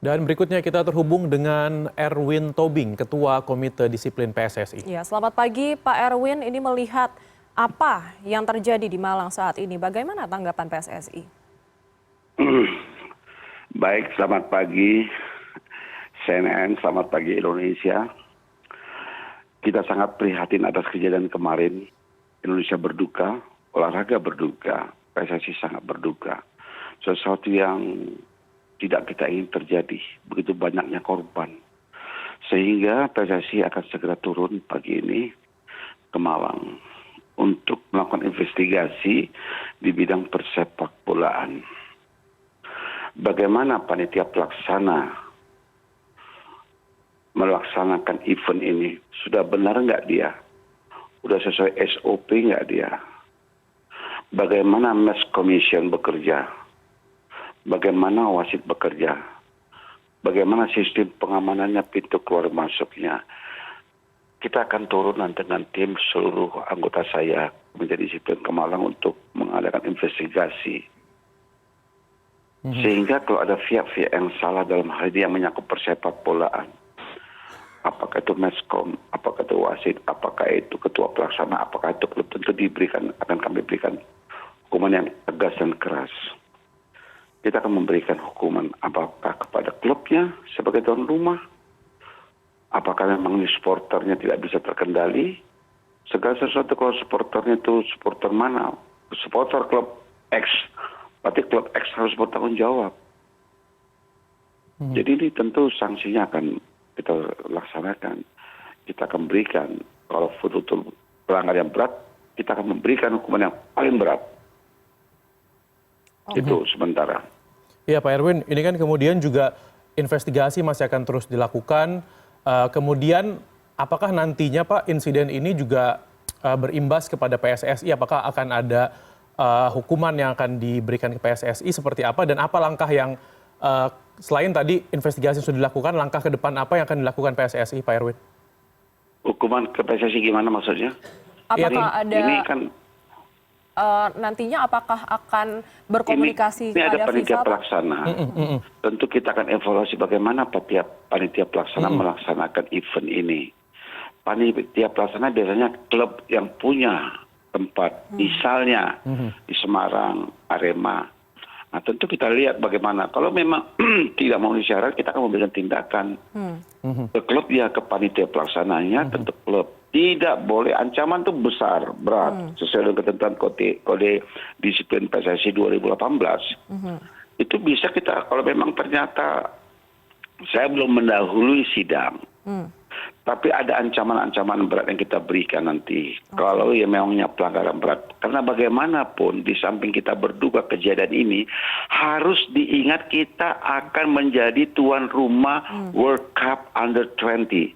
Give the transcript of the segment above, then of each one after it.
Dan berikutnya kita terhubung dengan Erwin Tobing, Ketua Komite Disiplin PSSI. Ya, selamat pagi Pak Erwin. Ini melihat apa yang terjadi di Malang saat ini. Bagaimana tanggapan PSSI? Baik, selamat pagi CNN, selamat pagi Indonesia. Kita sangat prihatin atas kejadian kemarin. Indonesia berduka, olahraga berduka, PSSI sangat berduka. Sesuatu yang tidak kita ingin terjadi, begitu banyaknya korban. Sehingga PSSI akan segera turun pagi ini ke Malang untuk melakukan investigasi di bidang persepak bolaan. Bagaimana panitia pelaksana melaksanakan event ini? Sudah benar nggak dia? Sudah sesuai SOP nggak dia? Bagaimana Match Commission bekerja? Bagaimana wasit bekerja? Bagaimana sistem pengamanannya, pintu keluar masuknya? Kita akan turun dengan tim seluruh anggota saya menjadi disiplin ke Malang untuk mengadakan investigasi. Sehingga kalau ada pihak-pihak yang salah dalam hal ini yang menyangkut persepak bolaan, apakah itu Meskom, apakah itu wasit, apakah itu ketua pelaksana, apakah itu klub, tentu akan kami berikan hukuman yang tegas dan keras. Kita akan memberikan hukuman apakah kepada klubnya sebagai tuan rumah, apakah memang ini supporternya tidak bisa terkendali, segala sesuatu. Kalau supporternya itu supporter mana, supporter klub X, berarti klub X harus bertanggung jawab. Jadi ini tentu sanksinya akan kita laksanakan, kita akan berikan, kalau betul-betul pelanggar yang berat, kita akan memberikan hukuman yang paling berat. Itu sementara. Ya Pak Erwin, ini kan kemudian juga investigasi masih akan terus dilakukan. Kemudian apakah nantinya Pak insiden ini juga berimbas kepada PSSI? Apakah akan ada hukuman yang akan diberikan ke PSSI seperti apa? Dan apa langkah yang selain tadi investigasi sudah dilakukan, langkah ke depan apa yang akan dilakukan PSSI Pak Erwin? Hukuman ke PSSI gimana maksudnya? Apakah ini kan nantinya apakah akan berkomunikasi ini ada kepada panitia FIFA? pelaksana. Tentu kita akan evaluasi bagaimana panitia pelaksana melaksanakan event ini. Panitia pelaksana biasanya klub yang punya tempat, misalnya di Semarang, Arema. Nah tentu kita lihat bagaimana. Kalau memang tidak memenuhi syarat, kita akan memberikan tindakan ke klub ya, ke panitia pelaksananya, tentu klub. Tidak boleh, ancaman itu besar, berat, sesuai dengan ketentuan kode disiplin PSSI 2018. Itu bisa kita, kalau memang ternyata saya belum mendahului sidang, tapi ada ancaman-ancaman berat yang kita berikan nanti. Kalau ya memangnya pelanggaran berat. Karena bagaimanapun di samping kita berduka kejadian ini, harus diingat kita akan menjadi tuan rumah World Cup Under 20.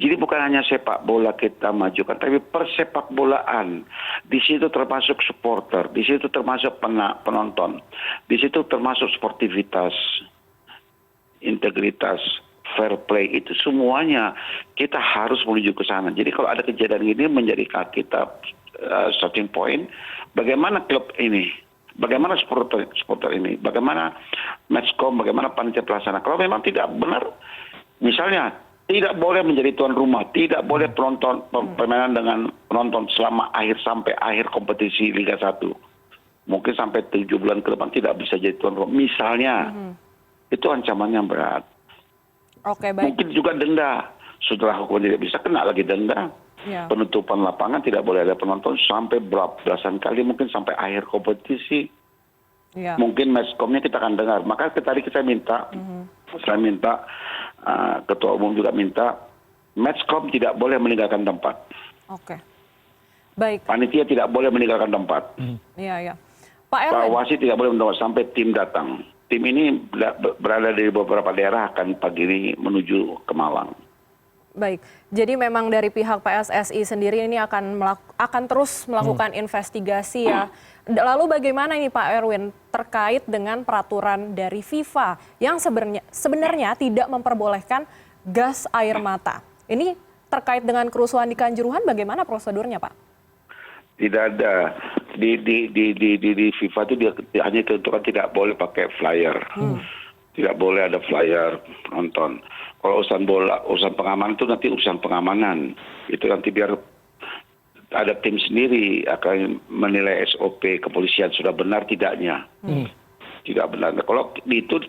Jadi bukan hanya sepak bola kita majukan, tapi persepak bolaan. Di situ termasuk supporter, di situ termasuk penonton, di situ termasuk sportivitas, integritas, fair play, itu semuanya kita harus menuju ke sana. Jadi kalau ada kejadian ini menjadi kita starting point, bagaimana klub ini, bagaimana supporter ini, bagaimana Matchcom, bagaimana panitia pelaksana. Kalau memang tidak benar, misalnya tidak boleh menjadi tuan rumah, tidak boleh penonton permainan dengan penonton sampai akhir kompetisi Liga 1. Mungkin sampai 7 bulan ke depan tidak bisa jadi tuan rumah. Misalnya, itu ancamannya berat. Oke, baik. Mungkin juga denda. Setelah hukuman tidak bisa, kena lagi denda. Penutupan lapangan, tidak boleh ada penonton sampai belasan kali, mungkin sampai akhir kompetisi. Mungkin Matchcom-nya kita akan dengar. Maka tadi saya minta, Ketua Umum juga minta, Matchcom tidak boleh meninggalkan tempat. Oke, baik. Panitia tidak boleh meninggalkan tempat. Iya. Pak Erwin. Wasit tidak boleh menunggu sampai tim datang. Tim ini berada di beberapa daerah, akan pagi ini menuju ke Malang. Baik, jadi memang dari pihak PSSI sendiri ini akan terus melakukan investigasi ya. Lalu bagaimana ini Pak Erwin terkait dengan peraturan dari FIFA yang sebenarnya tidak memperbolehkan gas air mata? Ini terkait dengan kerusuhan di Kanjuruhan, bagaimana prosedurnya Pak? Tidak ada. Di FIFA itu hanya ditentukan tidak boleh pakai flyer. Tidak boleh ada flyer nonton. Kalau urusan bola, urusan pengamanan itu nanti urusan pengamanan. Itu nanti biar ada tim sendiri akan menilai SOP kepolisian sudah benar tidaknya. Tidak benar. Kalau itu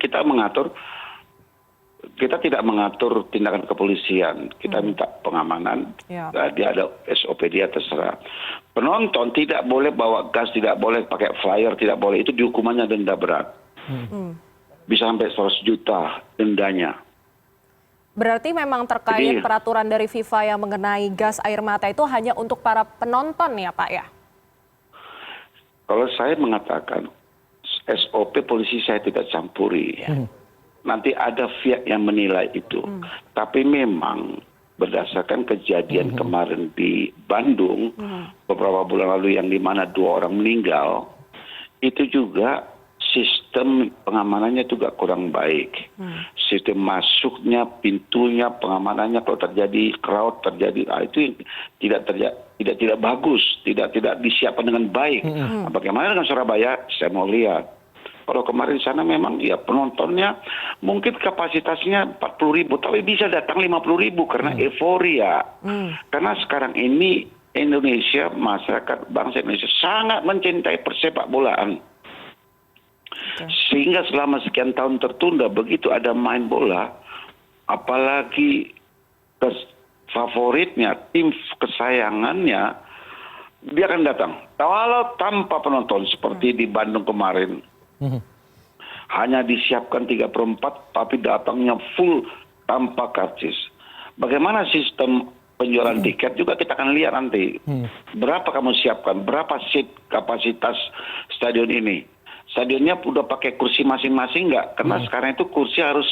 kita tidak mengatur tindakan kepolisian. Kita minta pengamanan. Dia ada SOP dia terserah. Penonton tidak boleh bawa gas, tidak boleh pakai flyer, tidak boleh. Itu dihukumannya denda berat. Bisa sampai 100 juta dendanya. Berarti memang terkait peraturan dari FIFA yang mengenai gas air mata itu hanya untuk para penonton ya Pak ya? Kalau saya mengatakan SOP polisi saya tidak campuri. Nanti ada pihak yang menilai itu. Tapi memang berdasarkan kejadian kemarin di Bandung beberapa bulan lalu yang di mana 2 orang meninggal, itu juga sistem pengamanannya juga kurang baik. Sistem masuknya, pintunya, pengamanannya kalau terjadi crowd terjadi itu tidak bagus, tidak disiapkan dengan baik. Bagaimana dengan Surabaya? Saya mau lihat. Kalau kemarin di sana memang ya penontonnya mungkin kapasitasnya 40.000, tapi bisa datang 50.000 karena euforia. Karena sekarang ini Indonesia, masyarakat bangsa Indonesia sangat mencintai persepak bolaan. Sehingga selama sekian tahun tertunda, begitu ada main bola, apalagi favoritnya, tim kesayangannya, dia akan datang. Walau tanpa penonton seperti di Bandung kemarin. Hanya disiapkan 3/4, tapi datangnya full tanpa karcis. Bagaimana sistem penjualan tiket juga kita akan lihat nanti. Berapa kamu siapkan, berapa seat kapasitas stadion ini. Stadionnya udah pakai kursi masing-masing nggak? Karena sekarang itu kursi harus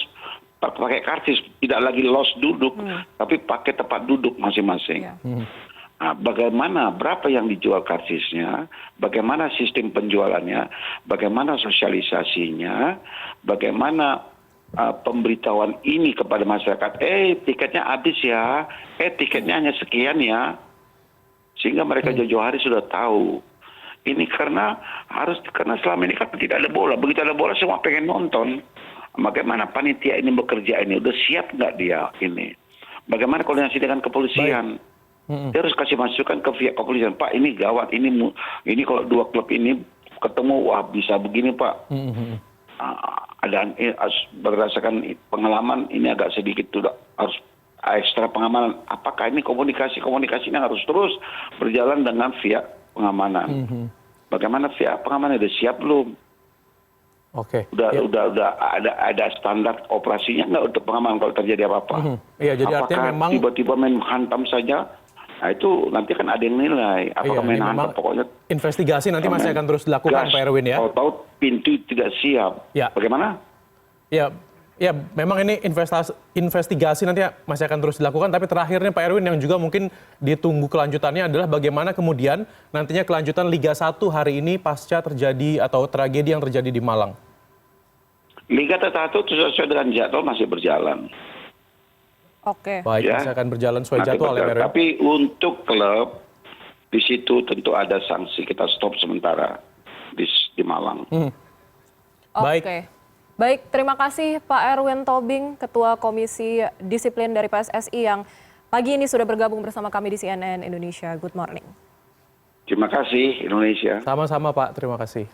pakai karcis, tidak lagi los duduk, tapi pakai tempat duduk masing-masing. Nah, bagaimana, berapa yang dijual karcisnya, bagaimana sistem penjualannya, bagaimana sosialisasinya, bagaimana pemberitahuan ini kepada masyarakat, tiketnya habis ya, tiketnya hanya sekian ya, sehingga mereka jauh-jauh hari sudah tahu. Ini karena selama ini kan tidak ada bola, begitu ada bola semua pengen nonton. Bagaimana panitia ini bekerja ini, udah siap nggak dia ini? Bagaimana koordinasi dengan kepolisian? Dia harus kasih masukan ke pihak kepolisian, Pak ini gawat, ini kalau 2 klub ini ketemu, wah bisa begini Pak. Ada berdasarkan pengalaman ini agak sedikit sudah harus ekstra pengamanan. Apakah ini komunikasinya harus terus berjalan dengan pihak pengamanan? Bagaimana pihak pengamanan udah siap belum? Oke. Udah ada standar operasinya nggak untuk pengamanan kalau terjadi apa-apa? Iya, jadi apakah artinya memang tiba-tiba main hantam saja? Nah itu nanti kan ada yang nilai. Apakah main hantam pokoknya investigasi nanti masih akan terus dilakukan Pak Erwin ya? Tahu pintu tidak siap. Ya. Bagaimana? Ya, memang ini investigasi nanti masih akan terus dilakukan. Tapi terakhirnya Pak Erwin yang juga mungkin ditunggu kelanjutannya adalah bagaimana kemudian nantinya kelanjutan Liga 1 hari ini pasca terjadi atau tragedi yang terjadi di Malang. Liga 1 sesuai dengan jadwal masih berjalan. Oke. Baik, masih akan berjalan sesuai jadwal ya Pak Erwin. Tapi untuk klub di situ tentu ada sanksi, kita stop sementara di Malang. Oke. Baik, terima kasih Pak Erwin Tobing, Ketua Komisi Disiplin dari PSSI yang pagi ini sudah bergabung bersama kami di CNN Indonesia. Good morning. Terima kasih Indonesia. Sama-sama Pak, terima kasih.